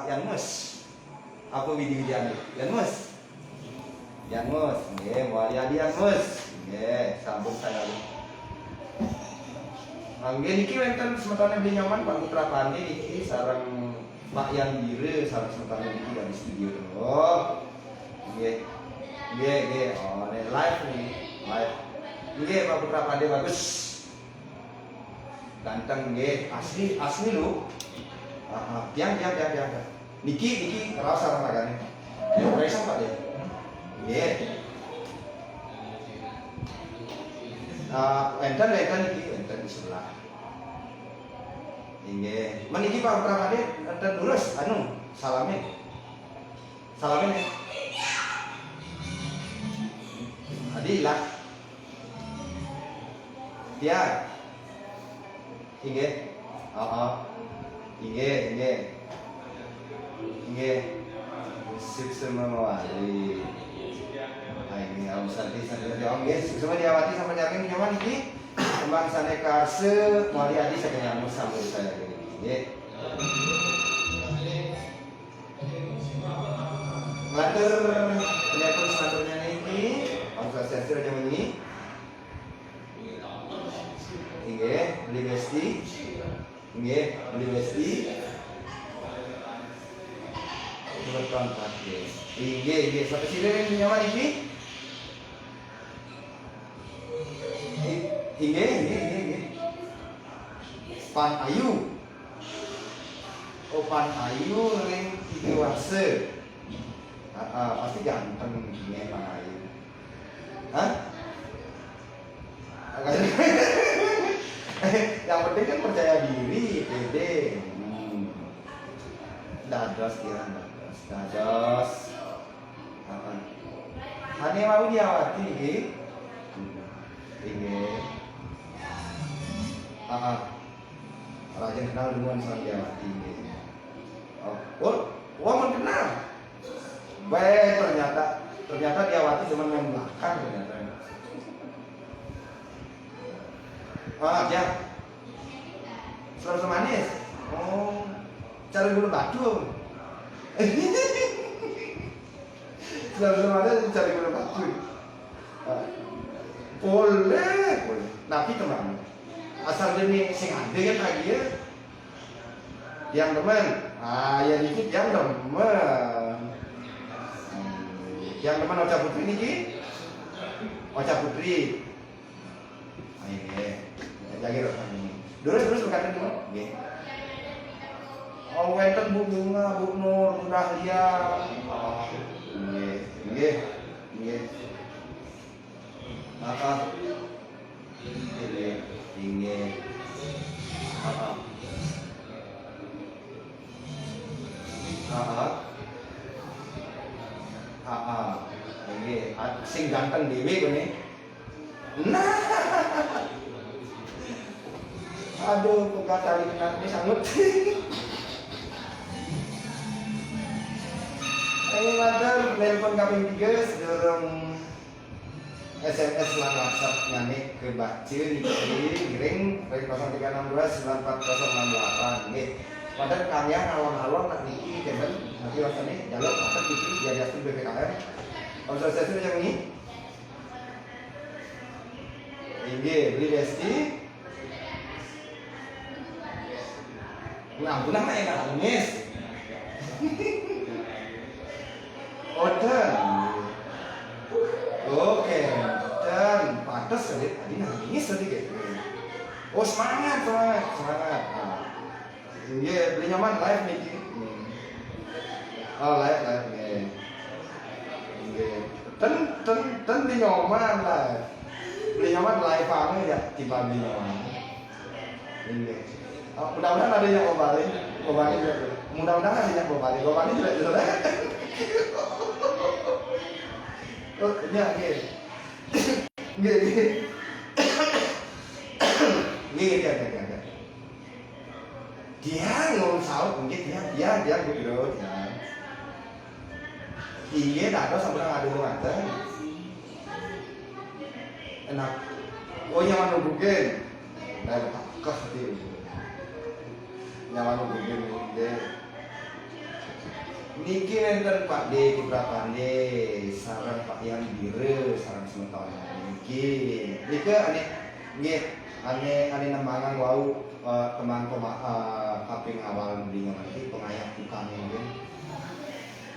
Yan Mus. Apa widi-widian Yan Mus? Yan Mus, nggih, Mulyadi Yan Mus. Nggih, sambung saya. Nggih niki wonten semetone beli nyaman Pak Putra Pandi niki sareng Pak Yan Bire sareng semetone niki dari studio. Oh. Nggih. Nggih. Oh, ini live nih. Live. Nggih Pak Putra Pandi bagus. Ganteng nggih, asli lho. Piang. Niki rasa ragane. Ya rasa Pak dia. Nggih. Enten di sebelah. Nggih. Meniki Pak Putra Pandi enten lurus salamin. Salamin ya. Adilah. Piang. Inggih. Inggih. Sip semua wali. Ini harus santai nggih. Semua diawati sampai jaring nyaman iki. Kembang sane karse Mulyadi saya nyamuk sambil saya gini. Nggih. Ngatur penyampun senaturnya niki. Omset sesir aja ini. Nggih, beli besti. Nggih, beli besti. Beton pakai. Nggih, sampai sini nyaman iki. Nggih. Pan Ayu. Oh, Pan Ayu ring iki wase. Pasti ganteng gini Pan Ayu. Hah? Yang penting kan percaya diri, pede. Dados. Hane mau diawati nggih. Nggih. Rajin kenal duluan sama diawati nggih. Oh, mau kenal. Baik, ternyata diawati cuma main belakang ternyata. Ya. Serem manis. Oh, cari bulu batu. Serem manis cari bulu batu. Boleh. Tapi teman, asal demi sing ade kan lagi ya. Yang teman, ya dikit yang teman. Yang teman Ocha Putri niki. Ocha Putri. Ayo. Jagir ini. Terus berkata dulu, nggih. Oh, wonten Bu Bunga, Bu Nur, Bu Dahlia. Nggih. Nggih. Nggih, sing ganteng dhewe kene. Nah. Aduh, buka tali kenangnya sanggup. Ini mantan telepon kaping 3 sedurung SMS lan WhatsApp nyanik ke Bakci niki ring 0362944068 nggih. Padahal kalian alon-alon nak niki demen nanti rasane jalur makan niki diajakin BPKM. Observasi yang ini. Ini beli besti. Ampun ya nggak nangis. Oke, dan pantas tadi nangis tadi kayak. Oh semangat. Iya beli nyaman live nih. Oh live nih. Ten beli nyaman live. Beli nyaman live banget ya tiba beli nyaman. Ini. Mudah-mudahan ada yang ngobalin juga. Mudah-mudahan ada yang ngobalin juga jelas. Oh, iya, Nggih. Dia ngomong saut mungkin dia bro ya. Iya dak sampai ngadu ngaten. Enak. Oh nyaman nubukeun. Nah, kah dia. Nyaman nubukeun nggih. Niki nenten Pak D Kiprapande sareng Pak Yan Bire sareng semeton niki ane nggih ane nembangan wau teman kaping awal beli niki pengayak tukang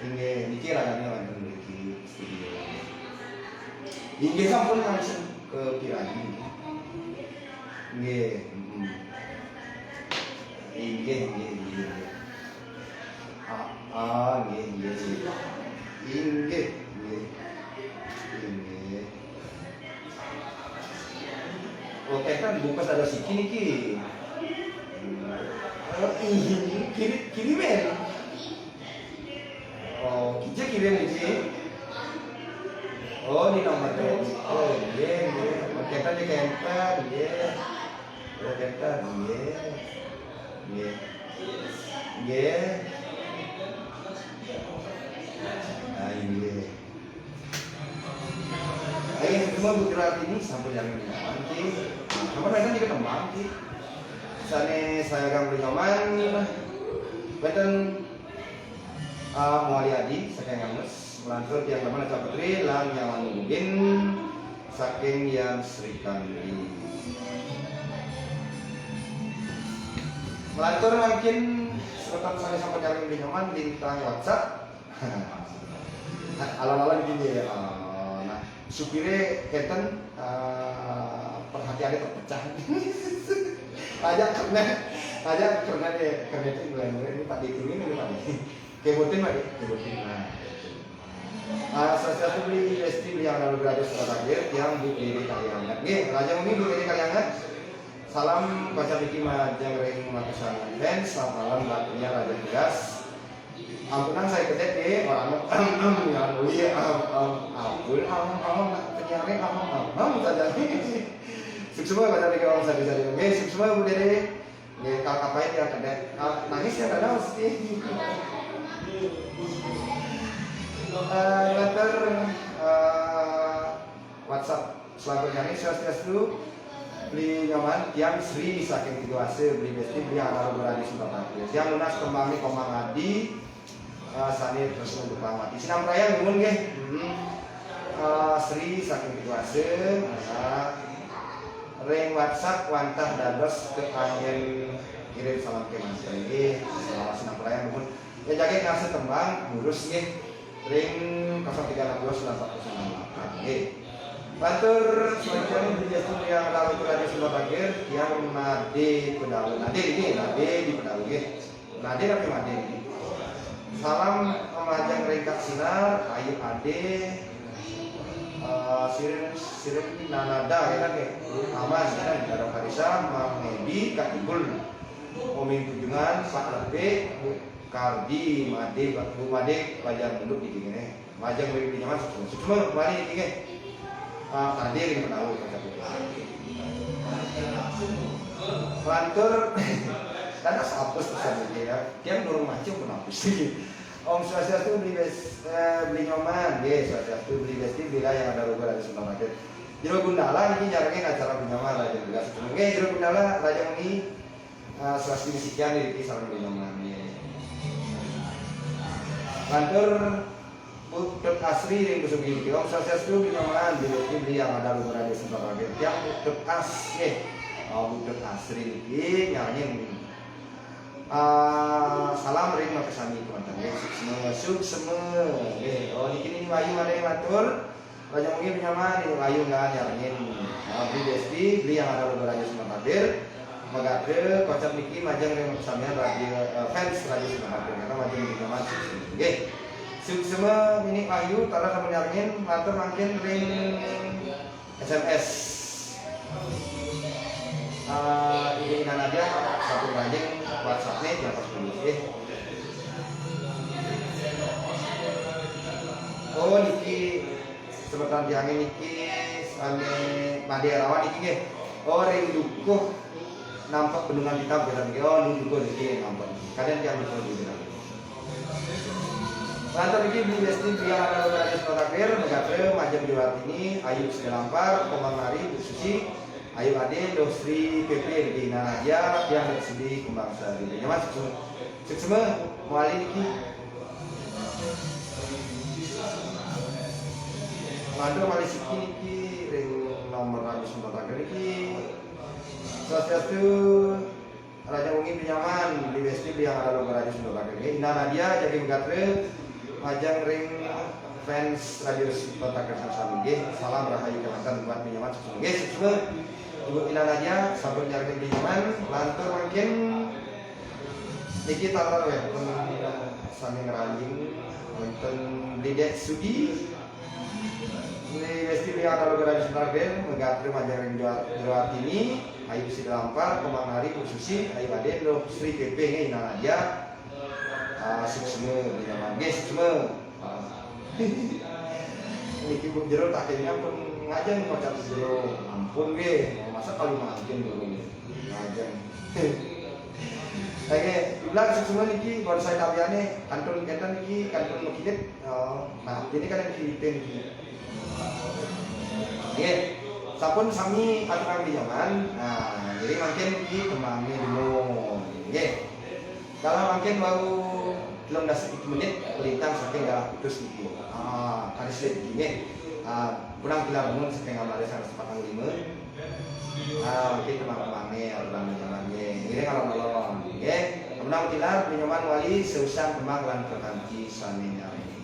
nggih niki ragane wonten mriki studio inggih sampun langsung ke Piraji nggih inggih inggih. Oke kan bukan ada si kini kiri men. Oh kita kiri ini. Oh di nomor dua. Oh iya. Kita di kemper, iya. Kita iya. Iya. Ayo semua bergerak ini sampai yang ini nanti. Kamu nanti juga teman nanti. Sana saya akan bernyaman. Beten Muali Adi, saking ngames melantur tiang teman Aca Putri, lang yang mungkin saking yang Sri Kandi. Melantur makin sebentar saya sampai cari bernyaman bintang WhatsApp. Alam-alam gini ya. Nah, supirnya keten perhatiannya terpecah. Ajak karena dia karena itu mulai ini Pak Dikini ini Pak. Kebutin Pak, kebutin. Nah, sesuatu beli beli yang lalu berada terakhir yang di Kaliangat. Nih, Raja Mumi di Kaliangat. Salam baca bikin majang ring makasan fans. Selamat malam batunya Raja Tugas. Ampunan saya kedet deh orang ya iya ampun penyaring saja semua baca di orang saya jadi guys semua udah deh kapain dia kedet nangis ya kadang mesti letter WhatsApp selamat hari swastiastu beli nyaman tiang Sri saking Tigoase beli besti beli anak berani sumpah tiang lunas kembali komang adi sani terus untuk mati sinam raya nuwun nggih Sri saking Tigoase ring WhatsApp wantah dados ke angin kirim salam ke Mas nggih sinam raya nuwun ya jaga ngasih tembang ngurus nggih ring 03629498 nggih Batur selanjutnya di Yesus yang lalu berada di Akhir yang nade pedal nade ini nade di pedal nade tapi nade ini salam memajang ringkat sinar ayu ade sirin nanada ya kan aman kan ada Farisa Mahmedi Kak Ibul Oming Tunjungan Pak Lebe Kardi Made Bu Made wajar duduk di sini majang ring di nyaman semua mari ini tadi yang tahu lantur karena hapus pesan ya dia nurung macam pun hapus Om Swastiastu beli nyoman Swastiastu beli besti bila yang ada lupa dari Sunan Raja Jero Gundala ini jarangnya acara bernyaman Raja juga Jero Gundala Raja ini Swastiastu sekian di salam beli nyoman lantur Bukit Asri yang busuk ini, Om Swastiastu binyaman beli yang ada lupa dari Sunan Raja yang Bukit Asri Bukit Asri ini nyanyi salam ring makasani teman-teman suksema oh di kini Wayu ada yang ngatur Raja mungkin nyaman ini Wayu nggak nyarangin beli besti beli yang ada lupa Radio Sunan Hadir magade kocak niki majang ring makasani radio fans Radio Sunan Hadir karena majang nyaman suksema ini Wayu tara sama nyarangin ngatur makin ring SMS ini nanti satu ranjing WhatsApp-nya di atas dulu oh niki sebentar diangin niki ane Made Rawan niki nggih oh ring dukuh nampak bendungan hitam bilang oh dukuh niki nampak kadang yang dukuh di bilang lantar niki beli besti biar ada berada terakhir megatre majam diwat ini Ayu Segalampar Komang Mari Bu Suci Ayu Ade, Dosri, PP, di Naraja, yang sedih kembang sehari. Nyaman, semua muali niki. Madu malis iki ring nomor habis membatakan iki salah satu raja wengi pinjaman di Westi yang ada nomor habis membatakan iki Ina Nadia jadi megatre majang ring fans radio Simpatakan Sasamge salam rahayu kelantan buat pinjaman sesuai sesuai Ibu Ina Nadia sabun nyari pinjaman lantur makin niki talar ya pun sami ngeranjing nonton Lidet Sudi ini Westi yang ada logo radio Simpatakan megatre majang ring Jawa ini ayu si lampar kemang hari khususi ayu ade lo Sri PP Ina Nadia semua pinjaman guys semua niki pun jero tak kayaknya pun ngajeng macam jero ampun ge masa kali makin dulu ngajeng oke bilang semua niki baru saya tabiane kantun kita niki kantun mukidit nah ini kan yang Filipin niki oke sapun sami aturan pinjaman nah jadi makin niki kemangnya dulu oke kalau makin baru belum dasar 1 menit pelintang saking galah putus niki karis lagi gini kurang bilang bangun saking ngamari 145 mungkin teman-temannya orang pinjamannya ini kalau nolong oke kemudian tilar pinjaman wali seusan kemang lan perkanti sami nyari